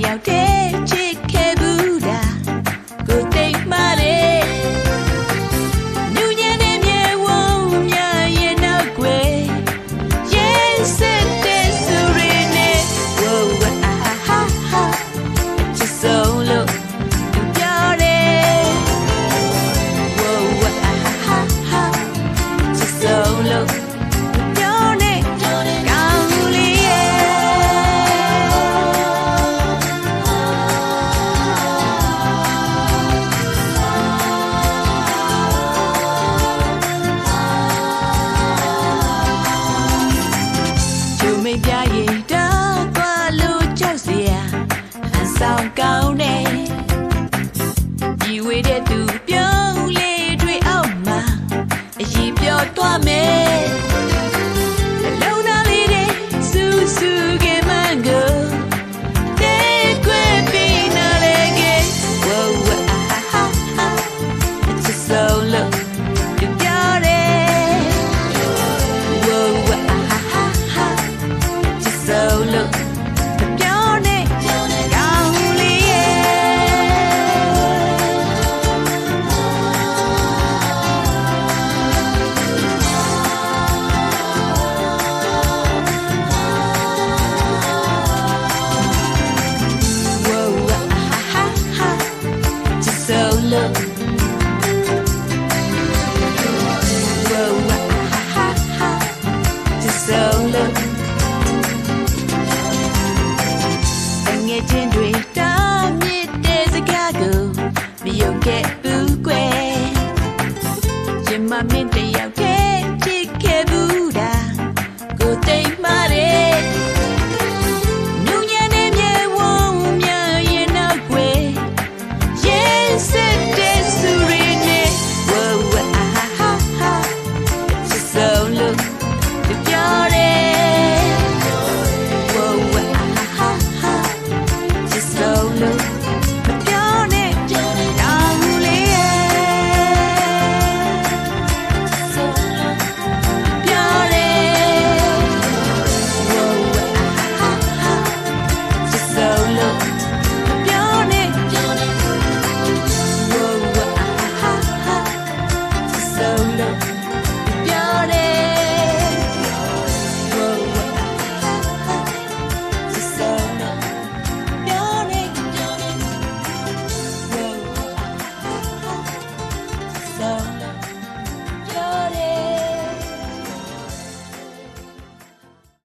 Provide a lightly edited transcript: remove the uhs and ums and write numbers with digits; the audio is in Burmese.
ရောက်တဲ့ချစ်ခဲ့ဘူးတာကိုသိမှတယ်ညဉ့်ညံတဲ့မြေဝုန်းမြရဲ့နောက်ွယ်ရဲ့စစ်တဲ့ဆိုရင်းနဲ့ဝိုးအာဟာဟာချစ်ဆုံးလို့ပြောတယ်ဝိုးအာဟာဟာချစ်ဆုံးလို့မိတ်ပြရင်တာသွားလို့ကြောက်စရာအဆောင်ကောင်းတယ်ဒီဝေးတဲ့သူပြုံးလေးတွေအောက်မှာအရင်ပြောသွားမယ်